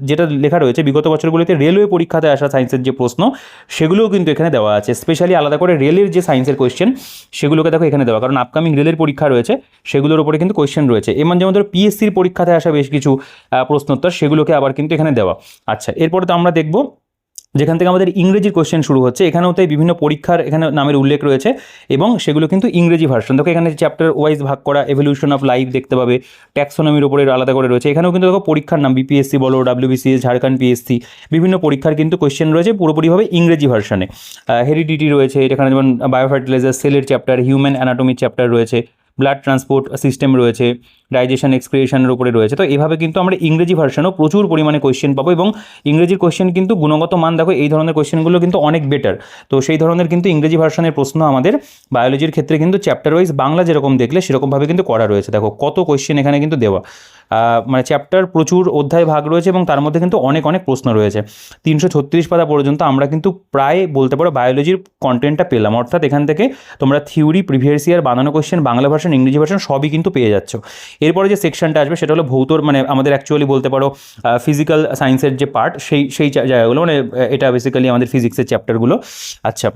যেটা লেখা রয়েছে বিগত বছরগুলিতে রেলওয়ে পরীক্ষাতে আসা সায়েন্সের যে প্রশ্ন, সেগুলোও কিন্তু এখানে দেওয়া আছে। স্পেশালি আলাদা করে রেলের যে সায়েন্সের কোয়েশ্চেন, সেগুলোকে দেখো এখানে দেওয়া, কারণ আপকামিং রেলের পরীক্ষা রয়েছে, সেগুলোর উপরে কিন্তু কোয়েশ্চেন রয়েছে। যেমন ধরো পিএসসির পরীক্ষাতে আসা বেশ কিছু প্রশ্নোত্তর, সেগুলোকে আবার কিন্তু এখানে দেওয়া। আচ্ছা, এরপরে তো আমরা দেখবো যেখান থেকে আমাদের ইংরেজির কোয়েশ্চেন শুরু হচ্ছে। এখানেও তাই বিভিন্ন পরীক্ষার এখানে নামের উল্লেখ রয়েছে, এবং সেগুলো কিন্তু ইংরেজি ভার্সন। দেখো এখানে চ্যাপ্টার ওয়াইজ ভাগ করা, এভলিউশন অফ লাইফ দেখতে পাবে, ট্যাক্সোনমির উপরে আলাদা করে রয়েছে। এখানেও কিন্তু দেখো পরীক্ষার নাম, বিপিএসসি বলো, WBCS, ঝাড়খণ্ড পিএসসি, বিভিন্ন পরীক্ষার কিন্তু কোয়েশ্চেন রয়েছে পুরোপুরিভাবে ইংরেজি ভার্সনে। হেরিডিটি রয়েছে, এখানে যেমন বায়োফার্টিলাইজার, সেলের চ্যাপ্টার, হিউম্যান অ্যানাটমির চ্যাপ্টার রয়েছে, ব্লাড ট্রান্সপোর্ট সিস্টেম রয়েছে, ডাইজেশন এক্সক্রিয়েশনের উপরে রয়েছে। তো এইভাবে কিন্তু আমরা ইংরেজি ভার্সনেও প্রচুর পরিমাণে কোয়েশ্চেন পাবো, এবং ইংরেজির কোয়েশ্চেন কিন্তু গুণগত মান দেখো এই ধরনের কোয়েশ্চেনগুলো কিন্তু অনেক বেটার। তো সেই ধরনের কিন্তু ইংরেজি ভার্সনের প্রশ্ন আমাদের বায়োলজির ক্ষেত্রে কিন্তু চ্যাপ্টার ওয়াইজ বাংলা যেরকম দেখলে সেরকমভাবে কিন্তু করা রয়েছে। দেখো কত কোয়েশ্চেন এখানে কিন্তু দেওয়া, মানে চ্যাপ্টার প্রচুর অধ্যায় ভাগ রয়েছে এবং তার মধ্যে কিন্তু অনেক অনেক প্রশ্ন রয়েছে। 336 পাতা পর্যন্ত আমরা কিন্তু প্রায় বলতে পারো বায়োলজির কন্টেন্টটা পেলাম, অর্থাৎ এখান থেকে তোমরা থিওরি, প্রিভিয়াস ইয়ার, বানানো কোয়েশ্চেন, বাংলা ভার্সন, ইংরেজি ভার্সন সবই কিন্তু পেয়ে যাচ্ছ। এরপরে যে সেকশনটা আসবে সেটা হলো ভৌতর, মানে আমাদের অ্যাকচুয়ালি বলতে পারো ফিজিক্যাল সায়েন্সের যে পার্ট, সেই জায়গাগুলো, মানে এটা বেসিক্যালি আমাদের ফিজিক্সের চ্যাপ্টারগুলো। আচ্ছা,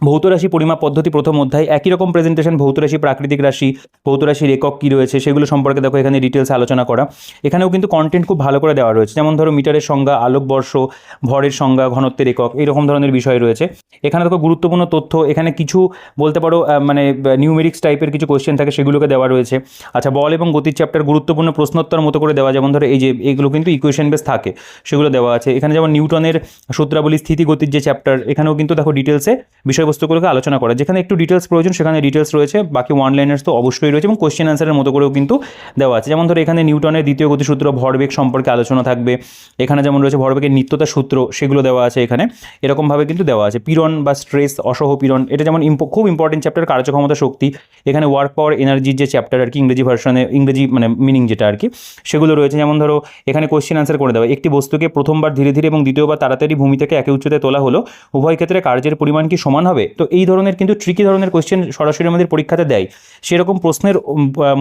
ভৌত রাশি পরিমাপ পদ্ধতি প্রথম অধ্যায়, একই রকম প্রেজেন্টেশন, ভৌত রাশি, প্রাকৃতিক রাশি, ভৌত রাশির একক কী রয়েছে সেগুলো সম্পর্কে দেখো এখানে ডিটেলস আলোচনা করা। এখানেও কিন্তু কন্টেন্ট খুব ভালো করে দেওয়া রয়েছে, যেমন ধরো মিটারের সংজ্ঞা, আলোকবর্ষ, ভরের সংজ্ঞা, ঘনত্বের একক, এইরকম ধরনের বিষয় রয়েছে। এখানে দেখো গুরুত্বপূর্ণ তথ্য, এখানে কিছু বলতে পারো মানে নিউমেরিক্স টাইপের কিছু কোয়েশ্চেন থাকে সেগুলোকে দেওয়া রয়েছে। আচ্ছা, বল এবং গতির চ্যাপ্টার গুরুত্বপূর্ণ প্রশ্নোত্তর মতো করে দেওয়া, যেমন ধরো এই যে এগুলো কিন্তু ইকুয়েশন বেস থাকে সেগুলো দেওয়া আছে এখানে, যেমন নিউটনের সূত্রাবলী, স্থিতি গতির যে চ্যাপ্টার, এখানেও কিন্তু দেখো ডিটেলসে বিষয়বস্তুগুলোকে আলোচনা করা, যেখানে একটু ডিটেলস প্রয়োজন সেখানে ডিটেলস রয়েছে, বাকি ওয়ান লাইনার্স তো অবশ্যই রয়েছে, এবং কোয়েশ্চেন অ্যান্সারের মতো করেও কিন্তু দেওয়া আছে। যেমন ধরো এখানে নিউটনের দ্বিতীয় গতিসূত্র, ভরবেগ সম্পর্কে আলোচনা থাকবে, এখানে যেমন রয়েছে ভরবেগের নিত্যতা সূত্র, সেগুলো দেওয়া আছে এখানে, এরকমভাবে কিন্তু দেওয়া আছে। পীড়ন বা স্ট্রেস, অসহ পীড়ন, এটা যেমন খুব ইম্পর্টেন্ট চ্যাপ্টার, কার্যক্ষমতা শক্তি, এখানে ওয়ার্ক পাওয়ার এনার্জির যে চ্যাপ্টার আর কি, ইংরেজি ভার্সনে, ইংরেজি মানে মিনিং যেটা আর কি, সেগুলো রয়েছে। যেমন ধরো এখানে কোয়েশ্চেন অ্যান্সার করে দেওয়া, একটি বস্তুকে প্রথমবার ধীরে ধীরে এবং দ্বিতীয়বার তাড়াতাড়ি ভূমি থেকে একই উচ্চতায় তোলা হলো, উভয় ক্ষেত্রে কার্যের পরিমাণ কি সমান হবে? তো এই ধরনের কিন্তু ট্রিকি ধরনের কোয়েশ্চেন সরাসরি আমাদের পরীক্ষাতে দেয়, সেরকম প্রশ্নের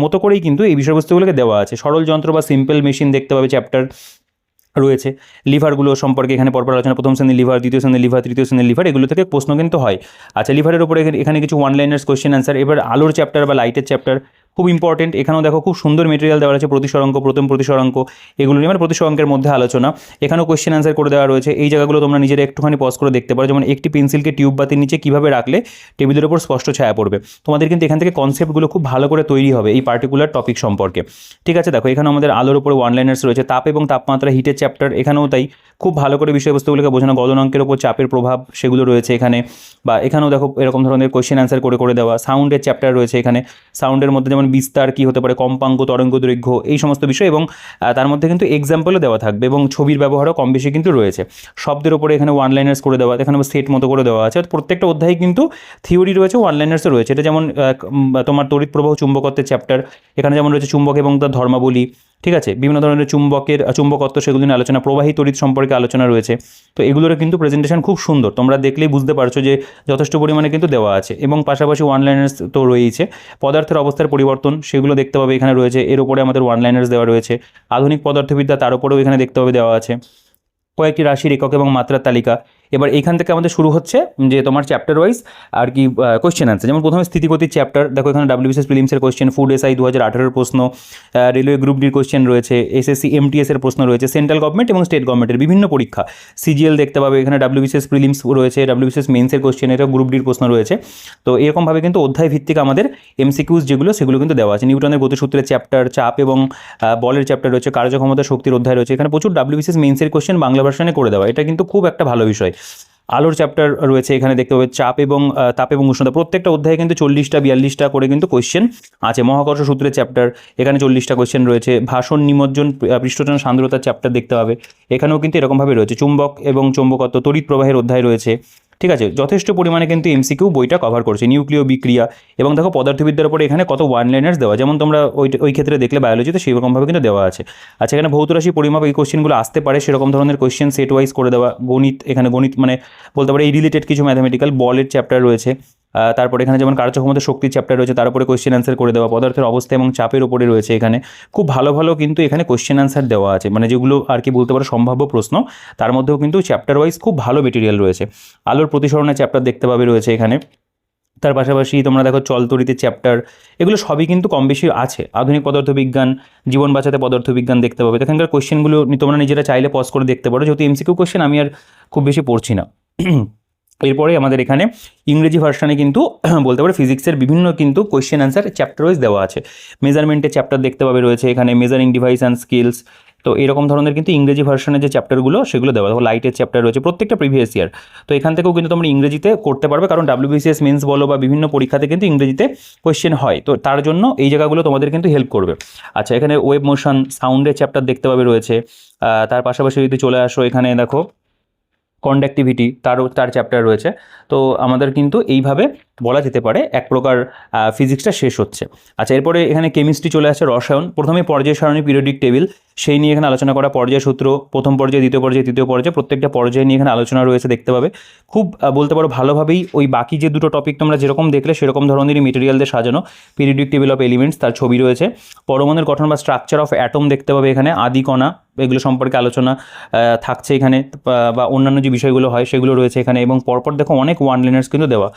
মতো করেই কিন্তু এই বিষয়বস্তুগুলোকে দেওয়া আছে। সরল যন্ত্র বা সিম্পল মেশিন দেখতে পাবে চ্যাপ্টার রয়েছে। লিভারগুলো সম্পর্কে এখানে পরপর আলোচনা, প্রথম শ্রেণীর লিভার, দ্বিতীয় শ্রেণীর লিভার, তৃতীয় শ্রেণীর লিভার, এগুলো থেকে প্রশ্ন কিন্তু হয়। আচ্ছা, লিভারের উপরে এখানে কিছু ওয়ান লাইনার্স কোয়েশ্চেন অ্যান্সার। এবার আলোর চ্যাপ্টার বা লাইটের চ্যাপ্টার খুব ইম্পর্টেন্ট, এখানেও দেখো খুব সুন্দর মেটেরিয়াল দেওয়া আছে, প্রতিসরাঙ্ক, প্রথম প্রতিসরাঙ্ক, এগুলো নিয়ে মানে প্রতিসরাঙ্কের মধ্যে আলোচনা, এখানেও কোয়েশ্চেন অ্যান্সার করে দেওয়া রয়েছে। এই জায়গাগুলো তোমরা নিজেরা একটুখানি পজ করে দেখতে পারো, যেমন একটি পেন্সিলকে টিউব বাতির নিচে কীভাবে রাখলে টেবিলের ওপর স্পষ্ট ছায়া পড়বে। তোমাদের কিন্তু এখান থেকে কনসেপ্টগুলো খুব ভালো করে তৈরি হবে এই পার্টিকুলার টপিক সম্পর্কে। ঠিক আছে, দেখো এখানে আমাদের আলোর উপরে ওয়ান লাইনার্স রয়েছে। তাপ এবং তাপমাত্রা, হিটের চ্যাপ্টার, এখানেও তাই খুব ভালো করে বিষয়বস্তুগুলোকে বোঝানো, গলনাঙ্কের ওপর চাপের প্রভাব, সেগুলো রয়েছে এখানে, বা এখানেও দেখো এরকম ধরনের কোয়েশ্চেন অ্যান্সার করে দেওয়া। সাউন্ডের চ্যাপ্টার রয়েছে এখানে, সাউন্ডের মধ্যে যেমন বিস্তার কী হতে পারে, কম্পাঙ্ক, তরঙ্গ দৈর্ঘ্য, এই সমস্ত বিষয়, এবং তার মধ্যে কিন্তু এক্সাম্পলও দেওয়া থাকবে, এবং ছবির ব্যবহারও কম বেশি কিন্তু রয়েছে। শব্দের উপরে এখানে ওয়ান লাইনার্স করে দেওয়া, এখানে সেট মতো করে দেওয়া আছে। প্রত্যেকটা অধ্যায়ে কিন্তু থিওরি রয়েছে, ওয়ান লাইনার্সও রয়েছে। এটা যেমন তোমার তড়িৎ প্রবাহ চুম্বকত্বের চ্যাপ্টার, এখানে যেমন রয়েছে চুম্বক এবং তার ধর্মাবলী, ঠিক আছে, বিভিন্ন ধরনের চুম্বকত্ব সেগুলো নিয়ে আলোচনা, প্রবাহী তড়িৎ সম্পর্কে আলোচনা রয়েছে। তো এগুলোর কিন্তু প্রেজেন্টেশন খুব সুন্দর, তোমরা দেখলেই বুঝতে পারছো যে যথেষ্ট পরিমাণে কিন্তু দেওয়া আছে, এবং পাশাপাশি ওয়ান লাইনার্স তো রয়েছে। পদার্থের অবস্থার পরিবর্তন সেগুলো দেখতে পাবে এখানে রয়েছে, এর উপরে আমাদের ওয়ান লাইনার্স দেওয়া রয়েছে। আধুনিক পদার্থবিদ্যা, তার উপরেও এখানে দেখতে পাবে দেওয়া আছে। কয়েকটি রাশির একক এবং মাত্রার তালিকা। এবার এইখান থেকে আমাদের শুরু হচ্ছে যে তোমার চ্যাপ্টার ওয়াইজ আর কি কোয়েশ্চেন আনসার। যেমন প্রথমে স্থিতিগতির চ্যাপ্টার, দেখো এখানে WBCS প্রিলিমসের কোয়েশ্চেন, ফুড এসআই 2018 প্রশ্ন, রেলওয়ে গ্রুপ ডির কোয়েশ্চেন রয়েছে, SSC MTS এর প্রশ্ন রয়েছে, সেন্ট্রাল গভর্নমেন্ট এবং স্টেট গভর্নমেন্টের বিভিন্ন পরীক্ষা, CGL দেখতে পাবে এখানে, WBCS প্রিলিমস রয়েছে, WBCS মেন্সের কোয়েশ্চেন, এটা গ্রুপ ডির প্রশ্ন রয়েছে। তো এরকমভাবে কিন্তু অধ্যায় ভিত্তিক আমাদের MCQs যেগুলো সেগুলো কিন্তু দেওয়া আছে। নিউটনের গতিসূত্রের চ্যাপ্টার, চাপ এবং বলের চ্যাপ্টার রয়েছে, কার্যক্ষমতা শক্তির অধ্যায় রয়েছে, এখানে প্রচুর WBCS মেন্সের কোয়েশ্চেন বাংলা ভার্সনে করে দেওয়া, এটা কিন্তু খুব একটা ভালো বিষয়। আলোর চ্যাপ্টার রয়েছে এখানে দেখতে পাবে, চাপ এবং তাপ এবং উষ্ণতা, প্রত্যেকটা অধ্যায়ে কিন্তু 40টা 42টা করে কিন্তু কোয়েশ্চেন আছে। মহাকর্ষ সূত্রের চ্যাপ্টার, এখানে 40টা কোয়েশ্চেন রয়েছে। ভাষণ, নিমজ্জন, পৃষ্ঠটান, সান্দ্রতার চ্যাপ্টার দেখতে পাবে, এখানেও কিন্তু এরকমভাবে রয়েছে। চুম্বক এবং চৌম্বকত্ব, তড়িৎ প্রবাহের অধ্যায় রয়েছে। ঠিক আছে, যথেষ্ট পরিমাণে কিন্তু MCQ বইটা কভার করছে। নিউক্লিয় বিক্রিয়া, এবং দেখো পদার্থবিদ্যার উপরে এখানে কত ওয়ান লাইনার্স দেওয়া, যেমন তোমরা ওই ক্ষেত্রে দেখলে বায়োলজিতে সেইরকমভাবে কিন্তু দেওয়া আছে। আচ্ছা, এখানে ভৌত রাশি পরিমাপ, এই কোশ্চেনগুলো আসতে পারে সেরকম ধরনের কোশ্চেন সেট ওয়াইজ করে দেওয়া। গণিত, এখানে গণিত মানে বলতে পারে এই রিলেটেড কিছু ম্যাথামেটিক্যাল, বলের চ্যাপ্টার রয়েছে। তারপরে এখানে যেমন কার্যক্ষমতা শক্তির চ্যাপ্টার রয়েছে, তার উপরে কোয়েশ্চেন অ্যান্সার করে দেওয়া। পদার্থের অবস্থা এবং চাপের উপরে রয়েছে এখানে, খুব ভালো ভালো কিন্তু এখানে কোয়েশ্চেন অ্যান্সার দেওয়া আছে, মানে যেগুলো আর কি বলতে পারো সম্ভাব্য প্রশ্ন, তার মধ্যেও কিন্তু চ্যাপ্টার ওয়াইজ খুব ভালো মেটেরিয়াল রয়েছে। আলোর প্রতিসরণের চ্যাপ্টার দেখতে পাবে রয়েছে এখানে। তার পাশাপাশি তোমরা দেখো চলতরিতের চ্যাপ্টার, এগুলো সবই কিন্তু কম বেশি আছে। আধুনিক পদার্থবিজ্ঞান, জীবন বাঁচাতে পদার্থবিজ্ঞান দেখতে পাবে। এখানকার কোয়েশ্চেনগুলো তোমরা নিজেরা চাইলে পজ করে দেখতে পারো, যেহেতু MCQ কোয়েশ্চেন আমি আর খুব বেশি পড়ছি না। এরপরে আমাদের এখানে ইংরেজি ভার্সনে কিন্তু বলতে পারে ফিজিক্সের বিভিন্ন কিন্তু কোয়েশ্চেন অ্যান্সার চ্যাপ্টার ওয়াইজ দেওয়া আছে। মেজারমেন্টের চ্যাপ্টার দেখতে পাবে রয়েছে এখানে, মেজারিং ডিভাইস অ্যান্ড স্কিলস, তো এরকম ধরনের কিন্তু ইংরেজি ভার্সনের যে চ্যাপ্টারগুলো সেগুলো দেওয়া, দেখো লাইটের চ্যাপ্টার রয়েছে প্রত্যেকটা প্রিভিয়াস ইয়ার। তো এখান থেকেও কিন্তু তোমরা ইংরেজিতে করতে পারবে, কারণ WBCS মেন্স বলো বা বিভিন্ন পরীক্ষাতে কিন্তু ইংরেজিতে কোয়েশ্চেন হয়, তো তার জন্য এই জায়গাগুলো তোমাদের কিন্তু হেল্প করবে। আচ্ছা, এখানে ওয়েব মোশন সাউন্ডের চ্যাপ্টার দেখতে পাবে রয়েছে। তার পাশাপাশি যদি চলে আসো এখানে দেখো কন্ডাক্টিভিটি, তার চ্যাপ্টার রয়েছে। তো আমাদের কিন্তু এইভাবে বলা যেতে পারে এক প্রকার ফিজিক্সটা শেষ হচ্ছে। আচ্ছা, এরপরে এখানে কেমিস্ট্রি চলে আসছে, রসায়ন। প্রথমে পর্যায় সারণী পিরিয়ডিক টেবিল সেই নিয়ে এখানে আলোচনা করা, পর্যায় সূত্র, প্রথম পর্যায়, দ্বিতীয় পর্যায়, তৃতীয় পর্যায়, প্রত্যেকটা পর্যায়ে নিয়ে এখানে আলোচনা রয়েছে দেখতে পাবে। খুব বলতে পারো ভালোভাবেই ওই বাকি যে দুটো টপিক তোমরা যেরকম দেখলে সেরকম ধরনেরই মেটেরিয়াল দিয়ে সাজানো। পিরিয়ডিক টেবিল অফ এলিমেন্টস, তার ছবি রয়েছে। পরমাণুর গঠন বা স্ট্রাকচার অফ অ্যাটম দেখতে পাবে এখানে, আদি কণা, এগুলো সম্পর্কে আলোচনা থাকছে এখানে, বা অন্যান্য যে বিষয়গুলো হয় সেগুলো রয়েছে এখানে। এবং পরপর দেখো অনেক ওয়ান লাইনার্স কিন্তু দেওয়া,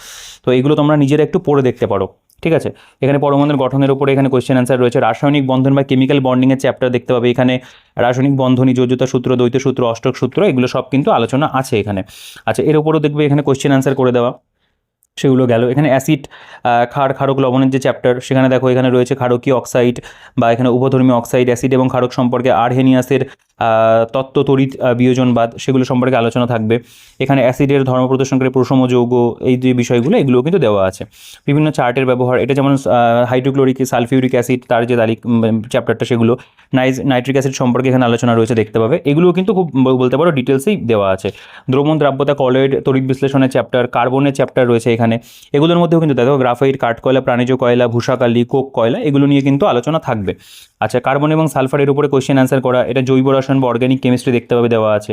তো এগুলো তোমরা নিজেরা একটু পড়ে দেখতে পারো, ঠিক আছে। এখানে পরমাণুর গঠনের উপরে এখানে কোয়েশ্চেন অ্যান্সার রয়েছে। রাসায়নিক বন্ধন বা কেমিক্যাল বন্ডিংয়ের চ্যাপ্টার দেখতে পাবে এখানে। রাসায়নিক বন্ধনী, যোজ্যতা সূত্র, দ্বৈত সূত্র, অষ্টক সূত্র, এগুলো সব কিন্তু আলোচনা আছে এখানে। আচ্ছা, এর উপরেও দেখবে এখানে কোয়েশ্চেন অ্যান্সার করে দেওয়া, সেগুলো গেল। এখানে অ্যাসিড, ক্ষারক লবণের যে চ্যাপ্টার সেখানে দেখো এখানে রয়েছে ক্ষারকীয় অক্সাইড বা এখানে উভধর্মী অক্সাইড, অ্যাসিড এবং ক্ষারক সম্পর্কে, আর্হেনিয়াসের তত্ত্ব, তড়িৎ বিয়োজনবাদ, সেগুলো সম্পর্কে আলোচনা থাকবে। এখানে অ্যাসিডের ধর্ম প্রদর্শনকারী প্রশম যৌগ, এই যে বিষয়গুলো এগুলোও কিন্তু দেওয়া আছে। বিভিন্ন চার্টের ব্যবহার, এটা যেমন হাইড্রোক্লোরিক সালফিউরিক অ্যাসিড, তার যে চ্যাপ্টারটা সেগুলো, নাইট্রিক অ্যাসিড সম্পর্কে এখানে আলোচনা রয়েছে দেখতে পাবে। এগুলোও কিন্তু খুব বলতে পারো ডিটেলসেই দেওয়া আছে। দ্রবণ, দ্রাব্যতা, কলয়েড, তড়িৎ বিশ্লেষণের চ্যাপ্টার, কার্বনের চ্যাপ্টার রয়েছে এখানে। এগুলোর মধ্যেও কিন্তু দেখো গ্রাফাইট, কাঠকয়লা, প্রাণীজ কয়লা, ভূষাকালি, কোক কয়লা, এগুলো নিয়ে কিন্তু আলোচনা থাকবে। আচ্ছা, কার্বন এবং সালফারের উপরে কোয়েশ্চেন অ্যান্সার করা, এটা জৈব রসায়ন বা অর্গ্যানিক কেমিস্ট্রি দেখতে পাবে দেওয়া আছে।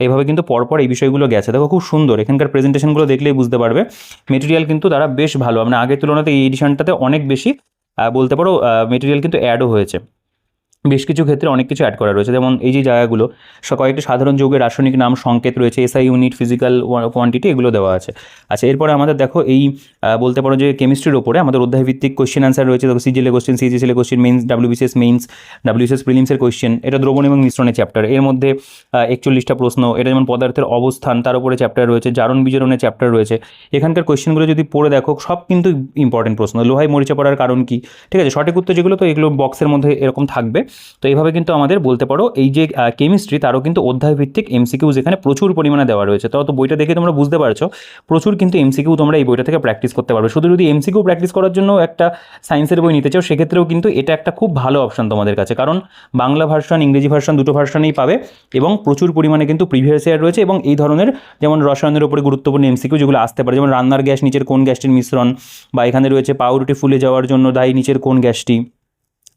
এইভাবে কিন্তু পরপর এই বিষয়গুলো গেছে, দেখো খুব সুন্দর। এখানকার প্রেজেন্টেশনগুলো দেখলেই বুঝতে পারবে মেটেরিয়াল কিন্তু তারা বেশ ভালো, মানে আগের তুলনাতে এই এডিশনটাতে অনেক বেশি বলতে পারো মেটেরিয়াল কিন্তু অ্যাডও হয়েছে। বেশ কিছু ক্ষেত্রে অনেক কিছু অ্যাড করা রয়েছে, যেমন এই যে জায়গাগুলো কয়েকটি সাধারণ যৌগের রাসায়নিক নাম, সংকেত রয়েছে, এসআই ইউনিট, ফিজিক্যাল কোয়ান্টিটি, এগুলো দেওয়া আছে। আচ্ছা, এরপরে আমাদের দেখো এই বলতে পারো যে কেমিস্ট্রির ওপরে আমাদের অধ্যায়ভিত্তিক কোয়েশ্চেন অ্যান্সার রয়েছে। দেখো CGL question, CGSL question, mains, WBCS mains, WBCS প্রিলিমসের কোয়েশ্চেন, এটা দ্রবণ এবং মিশ্রণের চ্যাপ্টার। এর মধ্যে 41টা প্রশ্ন, এটা যেমন পদার্থের অবস্থান তার উপরে চ্যাপ্টার রয়েছে, জারণ বিজারণের চ্যাপ্টার রয়েছে। এখানকার কোয়েশ্চেনগুলো যদি পড়ে দেখো সব কিন্তু ইম্পর্টেন্ট প্রশ্ন। লোহায় মরিচা পড়ার কারণ কি, ঠিক আছে, সঠিক উত্তর যেগুলো তো এগুলো বক্সের মধ্যে এরকম থাকবে। তো এইভাবে কিন্তু আমাদের বলতে পারো এই যে কেমিস্ট্রি, তারও কিন্তু অধ্যায়ভিত্তিক এমসিকিউজ এখানে প্রচুর পরিমাণে দেওয়া রয়েছে। তো বইটা দেখে তোমরা বুঝতে পারছো প্রচুর কিন্তু এমসিকিউ তোমরা এই বইটা থেকে প্র্যাকটিস করতে পারবে। শুধু যদি এমসিকিউ প্র্যাকটিস করার জন্য একটা সায়েন্সের বই নিতে চাও সেক্ষেত্রেও কিন্তু এটা একটা খুব ভালো অপশন তোমাদের কাছে, কারণ বাংলা ভার্সন, ইংরেজি ভার্সন দুটো ভার্সনেই পাবে এবং প্রচুর পরিমাণে কিন্তু প্রিভিয়াস ইয়ার রয়েছে। এবং এই ধরনের যেমন রসায়নের উপরে গুরুত্বপূর্ণ এমসিকিউ যেগুলো আসতে পারে, যেমন রান্নার গ্যাস নিচের কোন গ্যাসটির মিশ্রণ, বা এখানে রয়েছে পাউরুটি ফুলে যাওয়ার জন্য দায়ী নিচের কোন গ্যাসটি,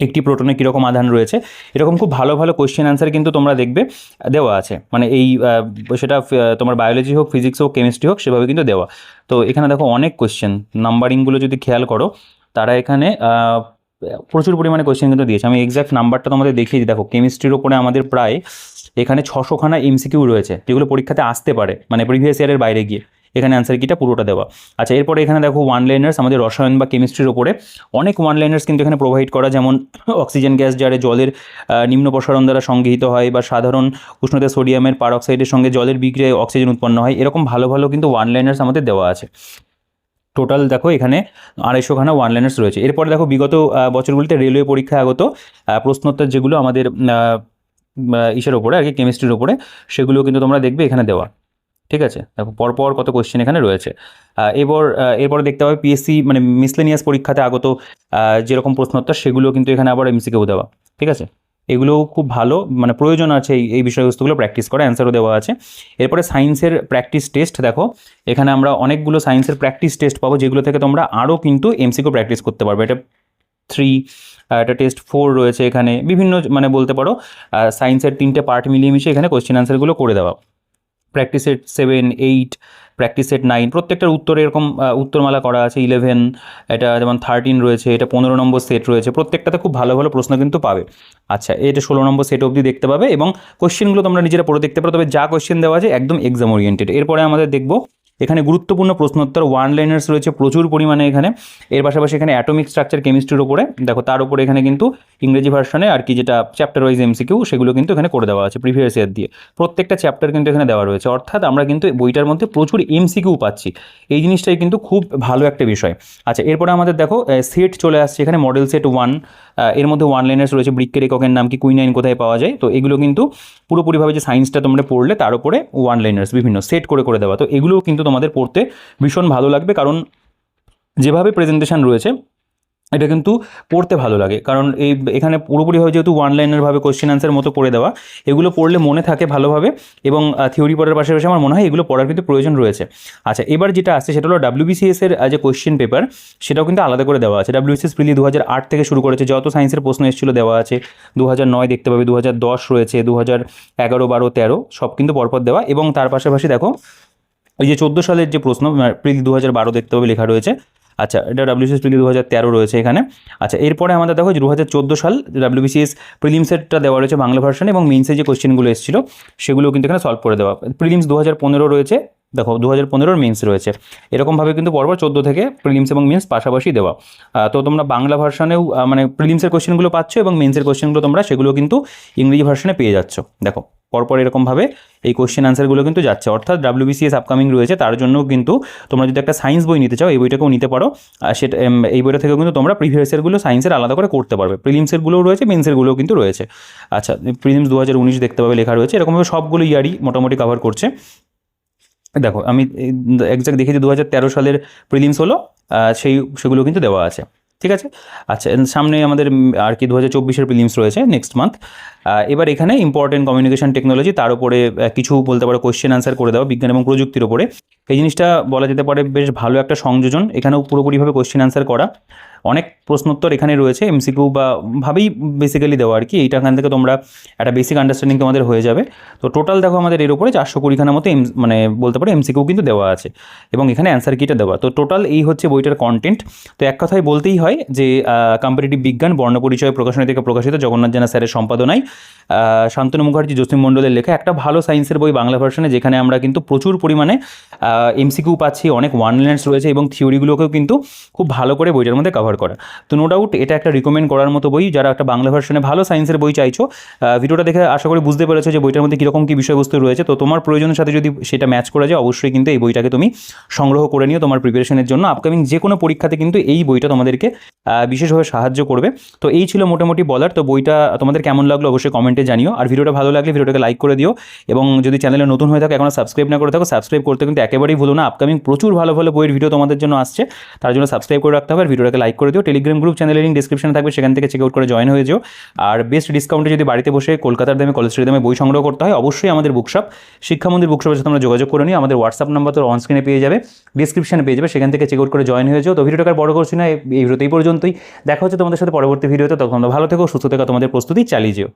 একটি প্রোটনে কীরকম আধান রয়েছে, এরকম খুব ভালো ভালো কোয়েশ্চেন অ্যান্সার কিন্তু তোমরা দেখবে দেওয়া আছে। মানে এই সেটা তোমার বায়োলজি হোক, ফিজিক্স হোক, কেমিস্ট্রি হোক, সেভাবে কিন্তু দেওয়া। তো এখানে দেখো অনেক কোয়েশ্চেন, নাম্বারিংগুলো যদি খেয়াল করো তারা এখানে প্রচুর পরিমাণে কোয়েশ্চেন কিন্তু দিয়েছে। আমি এক্স্যাক্ট নাম্বারটা তোমাদের দেখিয়ে দিই। দেখো কেমিস্ট্রির ওপরে আমাদের প্রায় এখানে 600খানা এমসিকিউ রয়েছে যেগুলো পরীক্ষাতে আসতে পারে, মানে প্রিভিয়াস ইয়ারের বাইরে গিয়ে। এখানে অ্যান্সার কিটা পুরোটা দেওয়া। আচ্ছা, এরপরে এখানে দেখো ওয়ান লাইনার্স, আমাদের রসায়ন বা কেমিস্ট্রির ওপরে অনেক ওয়ান লাইনার্স কিন্তু এখানে প্রোভাইড করা, যেমন অক্সিজেন গ্যাস যারে জলের নিম্ন প্রসারণ দ্বারা সংগৃহীত হয়, বা সাধারণ উষ্ণতা সোডিয়ামের পারঅক্সাইডের সঙ্গে জলের বিক্রিয়ায় অক্সিজেন উৎপন্ন হয়, এরকম ভালো ভালো কিন্তু ওয়ান লাইনার্স আমাদের দেওয়া আছে। টোটাল দেখো এখানে 250খানা ওয়ান লাইনার্স রয়েছে। এরপর দেখো বিগত বছরগুলিতে রেলওয়ে পরীক্ষায় আগত প্রশ্নোত্তর যেগুলো আমাদের ইসের ওপরে আর কি, কেমিস্ট্রির ওপরে, সেগুলো কিন্তু তোমরা দেখবে এখানে দেওয়া, ঠিক আছে। দেখো পরপর কত কোয়েশ্চেন এখানে রয়েছে। এরপরে দেখতে পাবে পিএসসি মানে মিসলেনিয়াস পরীক্ষাতে আগত যেরকম প্রশ্নোত্তর সেগুলো কিন্তু এখানে আবার এমসিকিউ দেওয়া, ঠিক আছে। এগুলোও খুব ভালো, মানে প্রয়োজন আছে এই বিষয়বস্তুগুলো প্র্যাকটিস করা, অ্যান্সারও দেওয়া আছে। এরপরে সায়েন্সের প্র্যাকটিস টেস্ট, দেখো এখানে আমরা অনেকগুলো সায়েন্সের প্র্যাকটিস টেস্ট পাবো যেগুলো থেকে তোমরা আরও কিন্তু এমসিকিউ প্র্যাকটিস করতে পারবে। এটা 3, একটা টেস্ট 4 রয়েছে এখানে, বিভিন্ন মানে বলতে পারো সায়েন্সের 3টে পার্ট মিলিয়ে মিশিয়ে এখানে কোয়েশ্চেন অ্যান্সারগুলো করে দেওয়া। প্র্যাকটিস সেট 7, 8, প্র্যাকটিস সেট 9, প্রত্যেকটার উত্তরে এরকম উত্তরমালা করা আছে। 11, এটা যেমন 13 রয়েছে, এটা 15 নম্বর সেট রয়েছে, প্রত্যেকটাতে খুব ভালো ভালো প্রশ্ন কিন্তু পাবে। আচ্ছা, এটা 16 নম্বর সেট অবধি দেখতে পাবে এবং কোয়েশ্চেনগুলো তোমরা নিজেরা পড়ে দেখতে পারো, তবে যা কোয়েশ্চেন দেওয়া আছে একদম এক্সাম ওরিয়েন্টেড। এরপরে আমাদের দেখবো এখানে গুরুত্বপূর্ণ প্রশ্নোত্তর ওয়ান লাইনার্স রয়েছে প্রচুর পরিমাণে এখানে। এর পাশাপাশি এখানে অ্যাটমিক স্ট্রাকচার কেমিস্ট্রির উপরে দেখো, তার উপরে এখানে কিন্তু ইংরেজি ভার্সনে আর কি যেটা চ্যাপ্টার ওয়াইজ এমসিকিউ সেগুলো কিন্তু এখানে করে দেওয়া আছে প্রিভিয়াস ইয়ার দিয়ে। প্রত্যেকটা চ্যাপ্টার কিন্তু এখানে দেওয়া রয়েছে, অর্থাৎ আমরা কিন্তু বইটার মধ্যে প্রচুর এমসিকিউ পাচ্ছি। এই জিনিসটাই কিন্তু খুব ভালো একটা বিষয়। আচ্ছা, এরপরে আমাদের দেখো সেট চলে আসছে এখানে, মডেল সেট 1, এর মধ্যে ওয়ান লাইনার্স রয়েছে, বৃক্কের এককের নাম কি, কুইনাইন কোথায় পাওয়া যায়। তো এগুলো কিন্তু পুরোপুরিভাবে যে সায়েন্সটা তোমরা পড়লে তার উপরে ওয়ান লাইনার্স বিভিন্ন সেট করে করে দেওয়া। তো এগুলোও কিন্তু তোমাদের পড়তে ভীষণ ভালো লাগবে, কারণ যেভাবে প্রেজেন্টেশন রয়েছে এটা কিন্তু পড়তে ভালো লাগে, কারণ এখানে পুরোপুরিভাবে যেহেতু ওয়ান লাইনারভাবে কোশ্চেন আনসার মতো করে দেওয়া, এগুলো পড়লে মনে থাকে ভালোভাবে, এবং থিওরি পড়ার পাশাপাশি আমার মনে হয় এগুলো পড়ার কিন্তু প্রয়োজন রয়েছে। আচ্ছা, এবার যেটা আসছে সেটা হলো WBCS এর যে কোশ্চেন পেপার, সেটাও কিন্তু আলাদা করে দেওয়া আছে। WBCS প্রিলি 2008 থেকে শুরু করেছে, যত সায়েন্সের প্রশ্ন এসেছিল দেওয়া আছে। 2009 দেখতে পাবে, 2010 রয়েছে, 2011, 12, 13 সব কিন্তু পরপর দেওয়া। এবং তার পাশাপাশি দেখো এই যে 14 সালের যে প্রশ্ন প্রিলি 2012 দেখতে পাবে লেখা রয়েছে। আচ্ছা, এটা WBCS প্রিলি 2013 রয়েছে এখানে। আচ্ছা, এরপরে আমাদের দেখো 2014 সাল WBCS প্রিলিমসেরটা দেওয়া রয়েছে বাংলা ভার্সনে, এবং মেইনসে যে কোশ্চেনগুলো এসেছিল সেগুলো কিন্তু এখানে সলভ করে দেওয়া। প্রিলিমস 2015 রয়েছে, দেখো 2015 মেন্স রয়েছে। এরকমভাবে কিন্তু পরপর 14 থেকে প্রিলিমস এবং মেন্স পাশাপাশি দেওয়া। তো তোমরা বাংলা ভার্সনেও মানে প্রিলিমসের কোশ্চেনগুলো পাচ্ছ, এবং মেন্সের কোশ্চেনগুলো তোমরা সেগুলো কিন্তু ইংরেজি ভার্সনে পেয়ে যাচ্ছ। দেখো পরপর এরকমভাবে এই কোশ্চেন আনসারগুলো কিন্তু যাচ্ছে, অর্থাৎ WBCS আপকামিং রয়েছে, তার জন্য কিন্তু তোমরা যদি একটা সায়েন্স বই নিতে চাও এই বইটাকেও নিতে পারো। সেটা এই বইটা থেকেও কিন্তু তোমরা প্রিভিয়াস ইয়ারগুলো সায়েন্সের আলাদা করে করতে পারবে। প্রিলিমসেরগুলোও রয়েছে, মেন্সেরগুলোও কিন্তু রয়েছে। আচ্ছা, প্রিলিমস 2019 দেখতে পাবে লেখা রয়েছে। এরকমভাবে সবগুলো ইয়ারই মোটামুটি কভার করছে। দেখো আমি এক্সাক্ট দেখেছি 2013 সালের প্রিলিমস হলো, সেগুলো কিন্তু দেওয়া আছে, ঠিক আছে। আচ্ছা, সামনে আমাদের আর কি 2024-এর প্রিলিমস রয়েছে নেক্সট মান্থ। এবার এখানে ইম্পর্টেন্ট কমিউনিকেশন টেকনোলজি, তার উপরে কিছু বলতে পারো কোশ্চেন আনসার করে দেওয়া বিজ্ঞান এবং প্রযুক্তির উপরে। এই জিনিসটা বলা যেতে পারে বেশ ভালো একটা সংযোজন, এখানেও পুরোপুরিভাবে কোশ্চেন আনসার করা। অনেক প্রশ্নোত্তর এখানে রয়েছে, MCQ বা ভাবেই বেসিক্যালি দেওয়া আর কি। এইটাখান থেকে তোমরা একটা বেসিক আন্ডারস্ট্যান্ডিং তোমাদের হয়ে যাবে। তো টোটাল দেখো আমাদের এর উপরে 420খানার মতো মানে বলতে পারো MCQ কিন্তু দেওয়া আছে, এবং এখানে অ্যান্সার কিটা দেওয়া। তো টোটাল এই হচ্ছে বইটার কন্টেন্ট। তো এক কথায় বলতেই হয় যে কম্পারেটিভ বিজ্ঞান বর্ণপরিচয় প্রকাশনী থেকে প্রকাশিত, জগন্নাথ জানা স্যারের সম্পাদনায়, শান্তনু মুখার্জি, জসিম মণ্ডলের লেখা একটা ভালো সায়েন্সের বই বাংলা ভার্সনে, যেখানে আমরা কিন্তু প্রচুর পরিমাণে MCQ পাচ্ছি, অনেক ওয়ান লাইনার্স রয়েছে, এবং থিওরিগুলোকেও কিন্তু খুব ভালো করে বইটার মধ্যে কভার করা। তো নো ডাউট এটা একটা রিকমেন্ড করার মতো বই, যারা একটা বাংলা ভার্সনে ভালো সায়েন্সের বই চাইছো। ভিডিওটা দেখে আশা করি বুঝতে পেরেছো যে বইটার মধ্যে কীরকম কী বিষয়বস্তু রয়েছে। তো তোমার প্রয়োজনের সাথে যদি সেটা ম্যাচ করা যায়, অবশ্যই কিন্তু এই বইটাকে তুমি সংগ্রহ করে নিও তোমার প্রিপারেশনের জন্য। আপকামিং যে কোনো পরীক্ষাতে কিন্তু এই বইটা তোমাদেরকে বিশেষভাবে সাহায্য করবে। তো এই ছিল মোটামুটি বলার। তো বইটা তোমাদের কেমন লাগলো অবশ্যই কমেন্টে জানিও, আর ভিডিওটা ভালো লাগলে ভিডিওটাকে লাইক করে দিও, এবং যদি চ্যানেলে নতুন হয়ে থাকো এখনও সাবস্ক্রাইব না করে থাকো, সাবস্ক্রাইব করতে কিন্তু একেবারেই ভুলো না। আপকামিং প্রচুর ভালো ভালো বইয়ের ভিডিও তোমাদের জন্য আসছে, তার জন্য সাবস্ক্রাইব করে রাখতে হবে, আর ভিডিওটাকে লাইক করে দিও। টেলিগ্রাম গ্রুপ চ্যানেলের লিঙ্ক ডিসক্রিপশনে থাকবে, সেখান থেকে চেক আউট করে জয়েন হয়ে যাও। আর বেস্ট ডিসকাউন্টে যদি বাড়িতে বসে কলকাতার দামে, কলেজের দামে বই সংগ্রহ করতে হয়, অবশ্যই আমাদের বুকশপ, শিক্ষা মন্দির বুকশপের সাথে তোমরা যোগাযোগ করে নিও। আমাদের হোয়াটসঅ্যাপ নাম্বার তো অন স্ক্রিনে পেয়ে যাবে, ডিসক্রিপশনে পেয়ে যাবে, সেখান থেকে চেক আউট করে জয়েন হয়ে যাও। তো ভিডিওটাকে আর বড় করছি না, এই ভিডিওতে এই পর্যন্তই। দেখা হচ্ছে তোমাদের সাথে পরবর্তী ভিডিওতে। তখন ভালো থেকো, সুস্থ থেকো, তোমাদের প্রস্তুতি চালিয়ে যেও।